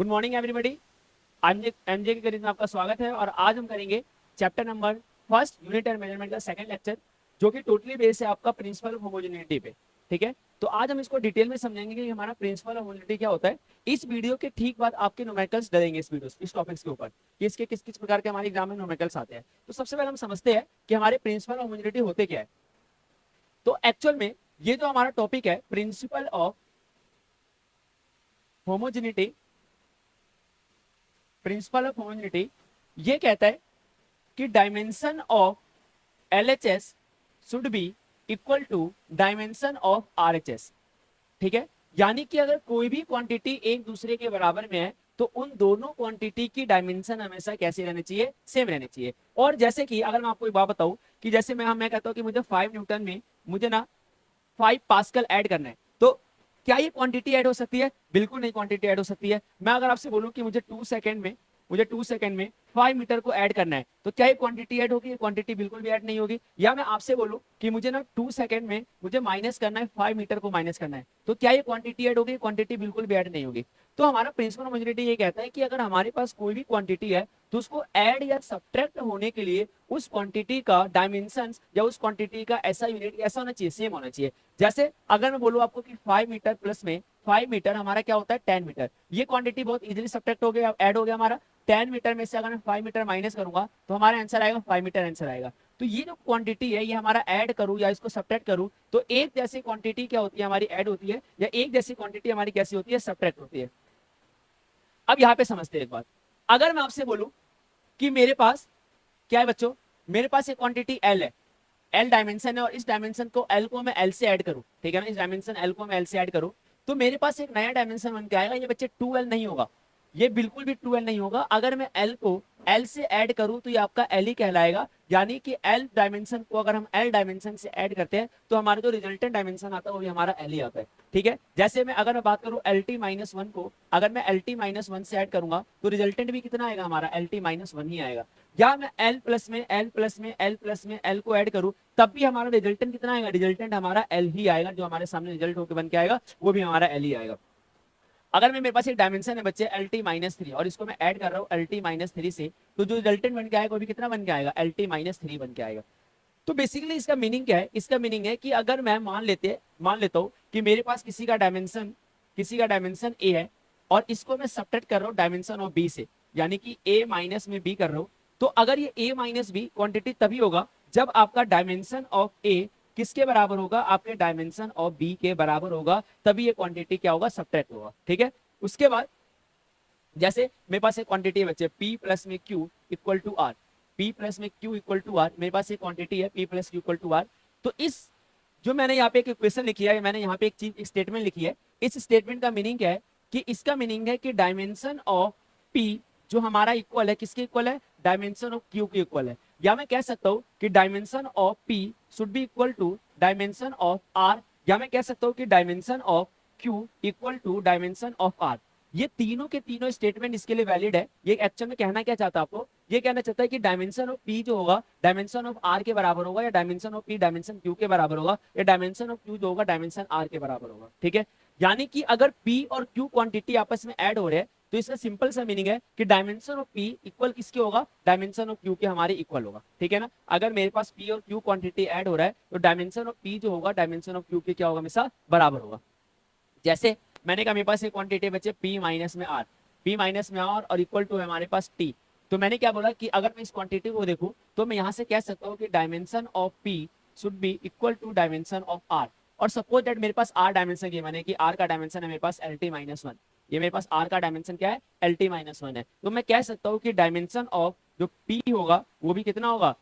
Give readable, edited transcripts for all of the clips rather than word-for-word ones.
Good morning everybody. MJ के career में आपका स्वागत है और आज हम करेंगे chapter number first unit and measurement का सेकंड लेक्चर, जो कि टोटली बेस है आपका प्रिंसिपल ऑफ होमोजेनिटी पे। ठीक है, तो आज हम इसको डिटेल में समझेंगे कि हमारा प्रिंसिपल ऑफ होमोजेनिटी क्या होता है। इस वीडियो के ठीक बाद आपके न्यूमेरिकल्स डलेंगे इस टॉपिक्स के ऊपर कि इसके किस किस प्रकार के हमारे एग्जाम में न्यूमेरिकल्स आते हैं। तो सबसे पहले हम समझते हैं कि हमारे प्रिंसिपल ऑफ होमोजेनिटी होते क्या है। तो एक्चुअल में ये जो हमारा टॉपिक है principle of homogeneity, principle of homogeneity ये कहता है कि dimension of LHS should be equal to dimension of RHS। ठीक है, यानी कि अगर कोई भी क्वांटिटी एक दूसरे के बराबर में है तो उन दोनों क्वांटिटी की डायमेंशन हमेशा कैसे रहनी चाहिए, सेम रहनी चाहिए। और जैसे कि अगर मैं आपको एक बात बताऊं कि जैसे मैं कहता हूं कि मुझे 5 न्यूटन में मुझे ना 5 पास्कल ऐड करना है, तो क्या ये क्वांटिटी ऐड हो सकती है? बिल्कुल नहीं क्वांटिटी ऐड हो सकती है। मैं अगर आपसे बोलूं कि मुझे 2 सेकंड में 5 मीटर को ऐड करना है, तो क्या ये क्वांटिटी ऐड होगी? ये क्वांटिटी बिल्कुल भी ऐड नहीं होगी। या मैं आपसे बोलूं कि मुझे ना 2 सेकंड में मुझे माइनस करना है, 5 मीटर को माइनस करना है, तो क्या ये क्वांटिटी ऐड होगी? क्वांटिटी बिल्कुल भी ऐड नहीं होगी। तो हमारा प्रिंसिपल ऑफ होमोजेनिटी ये कहता है कि अगर हमारे पास कोई भी क्वांटिटी है तो उसको ऐड या सब्ट्रैक्ट होने के लिए उस क्वांटिटी का डायमेंशन या उस क्वांटिटी का ऐसा यूनिट ऐसा होना चाहिए, सेम होना चाहिए। जैसे अगर मैं बोलूं आपको कि 5 मीटर प्लस में 5 मीटर हमारा क्या होता है 10 मीटर, ये क्वांटिटी बहुत इजीली सब्ट्रैक्ट हो गया, ऐड हो गया हमारा। 10 मीटर में से अगर मैं 5 मीटर माइनस करूंगा तो हमारा आंसर आएगा 5 मीटर आंसर आएगा। तो ये जो क्वांटिटी है ये हमारा ऐड करूं या इसको सब्ट्रैक्ट करूं, तो एक जैसी क्वांटिटी क्या होती है हमारी ऐड होती है, या एक जैसी क्वांटिटी हमारी कैसी होती है, सब्ट्रैक्ट होती है। अब यहाँ पे समझते हैं एक बात। अगर मैं आपसे बोलूं कि मेरे पास क्या है बच्चों, मेरे पास एक क्वांटिटी L है, L डायमेंशन है, और इस डायमेंशन को L को मैं L से ऐड करूं, ठीक है ना, इस डायमेंशन L को मैं L से ऐड करूं, तो मेरे पास एक नया डायमेंशन बन के आएगा। ये बच्चे 2L नहीं होगा, ये बिल्कुल भी 2L नहीं होगा। अगर मैं L को L से ऐड करूं तो ये आपका L ही कहलाएगा। यानी कि L डायमेंशन को अगर हम L डायमेंशन से ऐड करते हैं तो हमारा जो रिजल्टेंट डायमेंशन आता है वो भी हमारा L ही आता है। ठीक है, जैसे अगर मैं बात करूं LT-1 को, अगर मैं LT-1 से ऐड करूंगा तो रिजल्टेंट भी कितना आएगा हमारा, LT-1 ही आएगा। या मैं L प्लस में L प्लस में L प्लस में L को ऐड करूं तब भी हमारा रिजल्टेंट कितना आएगा, रिजल्टेंट हमारा L ही आएगा। जो हमारे सामने रिजल्ट होकर बन के आएगा वो भी हमारा L ही आएगा। अगर मेरे पास एक डायमेंशन है बच्चे LT-3 और इसको मैं ऐड कर रहा हूँ LT-3 से, तो जो रिजल्टेंट बन के आएगा वो भी कितना बन के आएगा, LT-3 बन के आएगा। तो बेसिकली इसका मीनिंग क्या है? इसका मीनिंग है कि अगर मैं मान लेता हूँ कि मेरे पास किसी का डायमेंशन A है और इसको मैं सब्ट्रैक्ट कर रहा हूँ डायमेंशन ऑफ B से, यानी कि A माइनस में B कर रहा हूँ, तो अगर ये A माइनस B क्वांटिटी तभी होगा जब आपका डायमेंशन ऑफ A किसके बराबर होगा, आपके डायमेंशन ऑफ B के बराबर होगा, तभी ये क्वांटिटी क्या होगा, सब्ट्रैक्ट होगा। ठीक है, उसके बाद जैसे मेरे पास एक क्वांटिटी है बच्चे P प्लस में Q equal to R, P plus में Q इक्वल टू R, मेरे पास एक क्वांटिटी है P plus Q equal to R। तो इस जो मैंने यहाँ पे एक इक्वेशन लिखी है, मैंने यहाँ पे एक चीज, एक स्टेटमेंट लिखी है, इस स्टेटमेंट का मीनिंग क्या है कि इसका मीनिंग है कि डायमेंशन ऑफ P जो हमारा इक्वल है किसके इक्वल है, डायमेंशन ऑफ Q के इक्वल है। या मैं कह सकता हूँ कि dimension of P should be equal to dimension of R, या मैं कह सकता हूँ कि dimension of Q equal to dimension of R। ये तीनों के तीनों स्टेटमेंट इसके लिए वैलिड है। ये एक्चुअल में कहना क्या चाहता है आपको, ये कहना चाहता है कि डायमेंशन ऑफ P जो होगा डायमेंशन ऑफ R के बराबर होगा, या dimension of P dimension Q के बराबर होगा, या डायमेंशन ऑफ Q जो होगा डायमेंशन R के बराबर होगा। ठीक है, यानी कि अगर P और Q क्वांटिटी आपस में ऐड हो रहे हैं तो इसका सिंपल सा मीनिंग है कि डायमेंशन ऑफ P इक्वल किसके होगा, डायमेंशन ऑफ Q के हमारे इक्वल होगा। ठीक है ना, अगर मेरे पास P और Q क्वांटिटी ऐड हो रहा है तो डायमेंशन ऑफ P जो होगा डायमेंशन ऑफ Q के क्या होगा, हमेशा बराबर होगा। जैसे मैंने कहा मेरे पास एक क्वांटिटी बच्चे P माइनस में R, P माइनस में R और इक्वल टू है हमारे पास T। तो मैंने क्या बोला कि अगर मैं इस क्वांटिटी को देखूं तो मैं यहां से कह सकता हूं कि dimension of P should be equal to dimension of R। और सपोज दैट मेरे पास R डायमेंशन की, मैंने कि R का डायमेंशन है मेरे पास LT-1, ये मेरे पास R का डायमेंशन क्या है, LT-1 है। तो मैं कह सकता हूँ कि डायमेंशन ऑफ जो P होगा वो भी कितना होगा,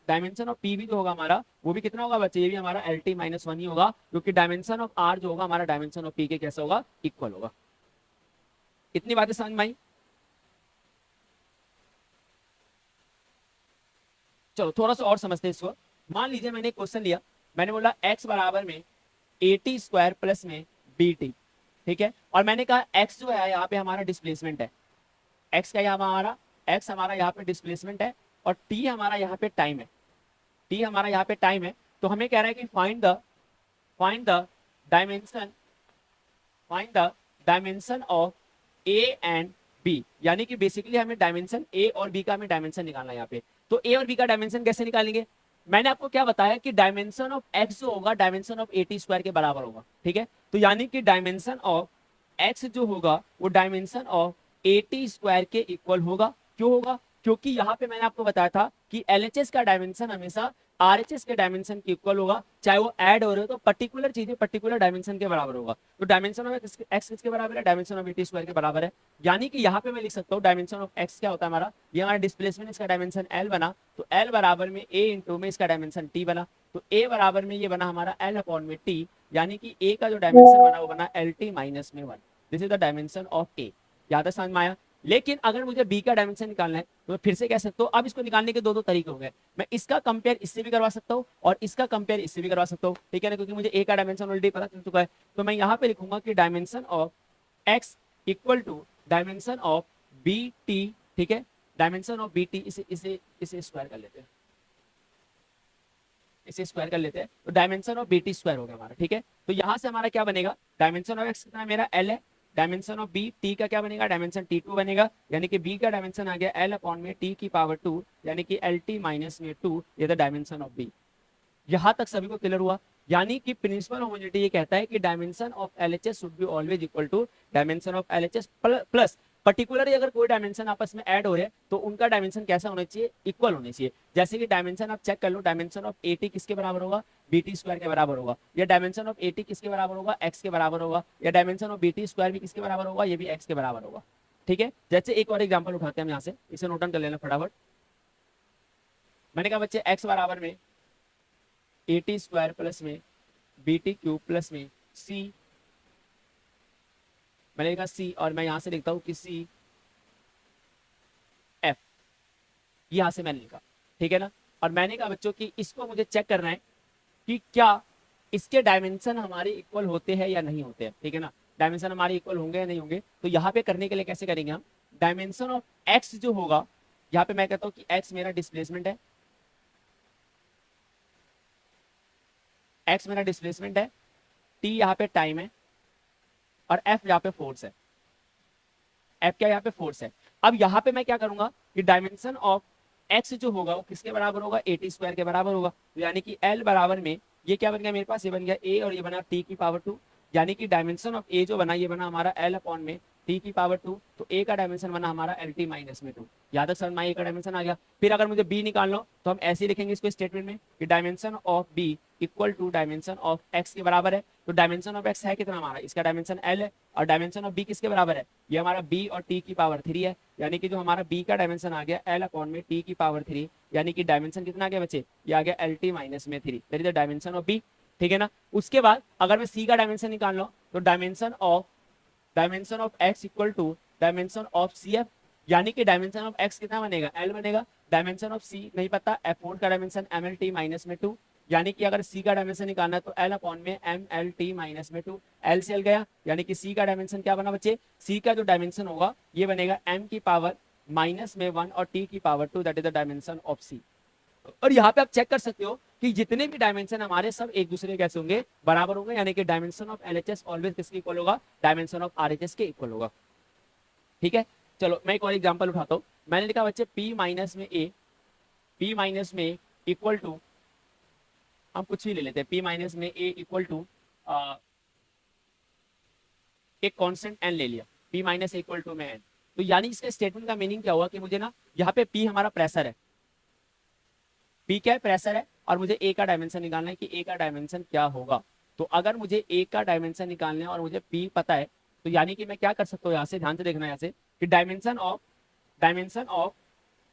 डायमेंशन ऑफ P भी जो होगा हमारा वो भी कितना होगा बच्चे, ये भी हमारा LT-1 ही होगा, क्योंकि डायमेंशन ऑफ R जो होगा हमारा डायमेंशन ऑफ P के कैसा होगा, इक्वल होगा। इतनी बातें समझ में आई? चलो थोड़ा सा और समझते हैं इसको। मान लीजिए मैंने एक क्वेश्चन लिया, मैंने बोला x बराबर में AT² प्लस में BT। ठीक है, और मैंने कहा x जो है यहाँ पे हमारा डिस्प्लेसमेंट है, x का यहाँ हमारा x हमारा यहाँ पे डिस्प्लेसमेंट है, और t हमारा यहाँ पे टाइम है, t हमारा यहाँ पे टाइम है। तो हमें कह रहा है कि find the dimension of A and B, यानी कि बेसिकली हमें डायमेंशन ए और बी का हमें डायमेंशन निकालना है यहाँ पे। तो ए और बी का डायमेंशन कैसे निकालेंगे? मैंने आपको क्या बताया कि डायमेंशन ऑफ एक्स जो होगा dimension of A T square के बराबर होगा, ठीक है। तो यानी कि डायमेंशन ऑफ एक्स जो होगा वो dimension of A T square के इक्वल होगा। क्यों होगा? क्योंकि यहाँ पे मैंने आपको बताया था कि एलएचएस का डायमेंशन हमेशा आरएचएस के डायमेंशन के इक्वल होगा, चाहे वो ऐड हो रहे हो तो पर्टिकुलर चीजें पर्टिकुलर डायमेंशन के बराबर होगा। तो डायमेंशन ऑफ एक्स किसके बराबर है? Dimension of A T square के बराबर है। यानी कि यहाँ पे मैं लिख सकता हूँ डायमेंशन ऑफ एक्स क्या होता है हमारा, ये हमारा डिस्प्लेसमेंट, इसका डायमेंशन एल बना, तो एल बराबर में ए इंटू में इसका डायमेंशन टी बना, तो ए बराबर में ये बना हमारा एल अपॉन में टी, यानी कि ए का जो डायमेंशन बना वो बना एल टी माइनस में 1। This is the dimension of A. याद है, समझ में आया? लेकिन अगर मुझे बी का डायमेंशन निकालना है तो मैं फिर से कह सकता हूँ, अब इसको निकालने के दो दो तरीके हो गए। मैं इसका कंपेयर इससे भी करवा सकता हूँ और इसका कंपेयर इससे भी करवा सकता हूँ, ठीक है ना, क्योंकि मुझे ए का डायमेंशन ऑलरेडी पता चल चुका है। तो मैं यहाँ पे लिखूंगा कि dimension of X equal to dimension of B T, ठीक है, डायमेंशन ऑफ बी टी, इसे इसे इसे स्क्वायर कर लेते हैं, इसे स्क्वायर कर लेते हैं, तो dimension of B T square हो गया हमारा, ठीक है। तो यहाँ से हमारा क्या बनेगा, डायमेंशन ऑफ एक्स कितना मेरा एल है, डायमेंशन ऑफ बी टी का क्या बनेगा, डायमेंशन टी टू बनेगा, यानी कि बी का डायमेंशन आ गया एल अपॉन में टी की पावर 2, यानी कि एल टी माइनस में 2, ये द डायमेंशन ऑफ बी। यहां तक सभी को क्लियर हुआ? यानी कि प्रिंसिपल होमोजेनिटी ये कहता है कि dimension of LHS should be always equal to dimension of LHS plus particularly अगर कोई डायमेंशन आपस में ऐड हो रहे हैं तो उनका डायमेंशन कैसा होना चाहिए, इक्वल होना चाहिए। जैसे कि डायमेंशन आप चेक कर लो, डायमेंशन ऑफ एटी किसके बराबर होगा, बीटी स्क्वायर के बराबर होगा, या डायमेंशन ऑफ एटी किसके बराबर होगा, एक्स के बराबर होगा, या डायमेंशन ऑफ बीटी स्क्वायर भी किसके बराबर होगा, ये भी एक्स के बराबर होगा, ठीक है। जैसे एक और एग्जाम्पल उठाते हैं हम यहाँ से, इसे नोट डाउन कर लेना फटाफट। मैंने कहा बच्चे एक्स बराबर में ए टी स्क्वायर प्लस में बी टी क्यूब प्लस में सी, मैंने लिखा सी और मैं यहां से लिखता हूं कि सी एफ, यहां से मैंने लिखा, ठीक है ना। और मैंने कहा बच्चों कि इसको मुझे चेक करना है कि क्या इसके डायमेंशन हमारे इक्वल होते हैं या नहीं होते हैं, ठीक है ना, डायमेंशन हमारे इक्वल होंगे या नहीं होंगे। तो यहाँ पे करने के लिए कैसे करेंगे हम, डायमेंशन ऑफ एक्स जो होगा, यहाँ पे मैं कहता हूँ कि एक्स मेरा डिस्प्लेसमेंट है, एक्स मेरा डिस्प्लेसमेंट है, टी यहाँ पे टाइम है, और एफ यहाँ पे फोर्स है, एफ क्या यहाँ पे फोर्स है। अब यहाँ पे मैं क्या करूंगा कि डायमेंशन ऑफ एक्स जो होगा वो किसके बराबर होगा, ए टी स्क्वायर के बराबर होगा, तो यानी कि एल बराबर में ये क्या बन गया मेरे पास, ये बन गया ए और ये बना टी की पावर 2, यानी कि डायमेंशन ऑफ ए जो बना ये बना हमारा एल अपॉन में टी की पावर 2, तो ए का डायमेंशन बना हमारा एल टी माइनस में 2। याद है सर, माई ए का डायमेंशन आ गया। फिर अगर मुझे बी निकालना हो तो हम ऐसे ही लिखेंगे इसको स्टेटमेंट में कि dimension of B equal to dimension of X के बराबर है। तो डायमेंशन ऑफ एक्स है कितना हमारा, इसका डायमेंशन एल है, और डायमेंशन ऑफ बी किसके बराबर है, ये हमारा बी और टी की पावर 3 है, यानी कि जो हमारा बी का डायमेंशन आ गया एल अपॉन में टी की पावर 3, यानी कि डायमेंशन कितना आ गया बच्चे, ये आ गया एल टी माइनस में 3, that is the dimension of B, ठीक है ना। उसके बाद अगर मैं सी का डायमेंशन निकालना हो तो dimension of X equal to dimension of C F, यानी कि डायमेंशन ऑफ एक्स कितना बनेगा, एल बनेगा, डायमेंशन ऑफ सी नहीं पता, एफ फोर का dimension M L T minus में 2, यानी कि अगर सी का डायमेंशन निकालना है तो एल अपॉन में एम एल टी माइनस में 2, एल से एल गया, यानी कि सी का डायमेंशन क्या बना बच्चे, सी का जो डायमेंशन होगा ये बनेगा एम की पावर माइनस में 1 और टी की power 2, that is the dimension of C. और यहाँ पे आप चेक कर सकते हो कि जितने भी डायमेंशन हमारे सब एक दूसरे कैसे होंगे, बराबर होंगे, यानी कि डायमेंशन ऑफ एलएचएस ऑलवेज किसके इक्वल होगा, डायमेंशन ऑफ आरएचएस के इक्वल होगा, ठीक है। चलो मैं एक और एग्जांपल उठाता हूँ। मैंने लिखा बच्चे p माइनस में a, p माइनस में इक्वल टू, हम कुछ भी ले लेते हैं, p माइनस में a इक्वल टू एक कांस्टेंट n ले लिया, p माइनस इक्वल टू में n। तो यानी इसके स्टेटमेंट का मीनिंग क्या हुआ कि मुझे ना यहाँ पे p हमारा प्रेशर है, p क्या है, प्रेशर है, और मुझे a का डायमेंशन निकालना है कि a का डायमेंशन क्या होगा। तो अगर मुझे a का डायमेंशन निकालना है और मुझे p पता है, तो यानी कि मैं क्या कर सकता हूँ, यहाँ से ध्यान से देखना, यहाँ से कि dimension of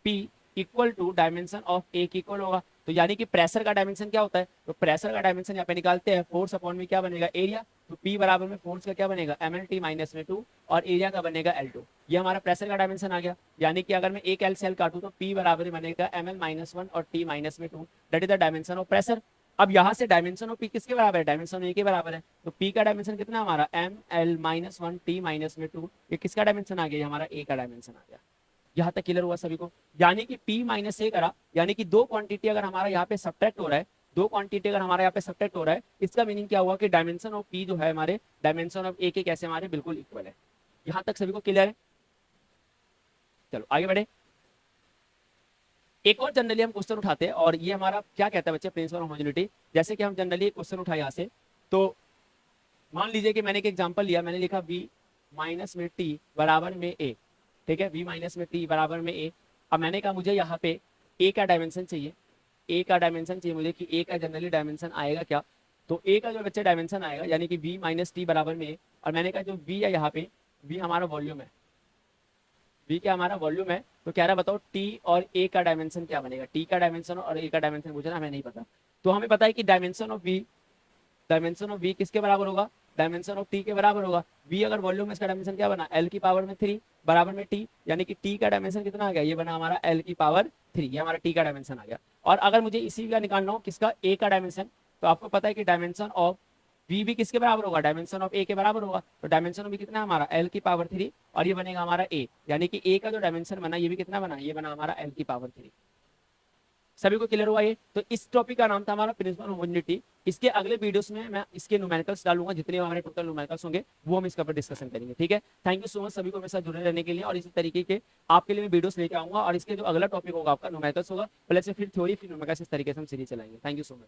p equal to dimension of a की इक्वल होगा। तो यानी कि प्रेशर का डायमेंशन क्या होता है, तो प्रेशर का डायमेंशन यहाँ पे निकालते हैं, फोर्स अपॉन में क्या बनेगा, एरिया, तो p बराबर में फोर्स का क्या बनेगा, एम एल टी माइनस में 2, और एरिया का बनेगा L2। ये हमारा प्रेशर का डायमेंशन आ गया, यानी कि अगर मैं एक एल से एल काटूं तो p बराबर में बनेगा एम एल माइनस 1 और t माइनस में 2, that is the dimension of pressure. अब यहाँ से डायमेंशन ऑफ p किसके बराबर है, डायमेंशन ए के बराबर है, तो p का डायमेंशन कितना हमारा M L minus 1 T minus में 2, ये किसका डायमेंशन आ गया, हमारा a का डायमेंशन आ गया। यहाँ तक क्लियर हुआ सभी को? यानी कि p माइनस ए करा, यानी कि दो क्वांटिटी अगर हमारा यहाँ पे सब्ट्रैक्ट हो रहा है, दो क्वांटिटी अगर हमारा यहाँ पे सब्ट्रैक्ट हो रहा है, इसका मीनिंग क्या हुआ कि डायमेंशन ऑफ p जो है हमारे डायमेंशन ऑफ a के कैसे हमारे बिल्कुल इक्वल है। यहाँ तक सभी को क्लियर है? चलो आगे बढ़े। एक और जनरली हम क्वेश्चन उठाते हैं और ये हमारा क्या कहता है बच्चे, प्रिंसिपल होमोजेनिटी। जैसे कि हम जनरली एक क्वेश्चन उठाए यहाँ से, तो मान लीजिए कि मैंने एक एग्जांपल लिया, मैंने लिखा v माइनस में t बराबर में a, ठीक है, v माइनस में t बराबर में a। अब मैंने कहा मुझे यहाँ पे a का डायमेंशन चाहिए, a का डायमेंशन चाहिए मुझे कि a का जनरली डायमेंशन आएगा क्या। तो a का जो बच्चे डायमेंशन आएगा यानी कि v माइनस टी बराबर में a, और मैंने कहा जो v है यहाँ पे, v हमारा वॉल्यूम है, v क्या हमारा वॉल्यूम है। तो कह रहा बताओ t और a का डायमेंशन क्या बनेगा, t का डायमेंशन और a का डायमेंशन पूछना, हमें नहीं पता। तो हमें पता है कि डायमेंशन ऑफ v किसके बराबर होगा, डायमेंशन ऑफ t के बराबर होगा। v अगर वॉल्यूम में, इसका डायमेंशन क्या बना, l की पावर में 3 बराबर में t, यानी कि t का डायमेंशन कितना आ गया, ये बना हमारा l की पावर 3, ये हमारा t का डायमेंशन आ गया। और अगर मुझे इसी का निकालना हो किसका, a का डायमेंशन, तो आपको पता है कि डायमेंशन ऑफ v भी किसके बराबर होगा, डायमेंशन ऑफ a के बराबर होगा। तो डायमेंशन ऑफ v कितना है हमारा, l की पावर 3, और ये बनेगा हमारा a, यानी कि a का जो डायमेंशन बना ये भी कितना बना, ये बना हमारा l की पावर 3। सभी को क्लियर हुआ ये। तो इस टॉपिक का नाम था हमारा प्रिंसिपल होमोजेनिटी। इसके अगले वीडियोस में मैं इसके न्यूमेरिकल्स डालूंगा, जितने हमारे टोटल न्यूमेरिकल्स होंगे वो हम इसके ऊपर डिस्कशन करेंगे, ठीक है। थैंक यू सो मच सभी को मेरे साथ जुड़े रहने के लिए, और इसी तरीके के आपके लिए मैं वीडियोस लेके आऊंगा, और इसके जो अगला टॉपिक होगा आपका न्यूमेरिकल्स होगा, पहले से फिर थ्योरी फिर न्यूमेरिकल्स, इस तरीके से हम सीरीज चलाएंगे। Thank you so much.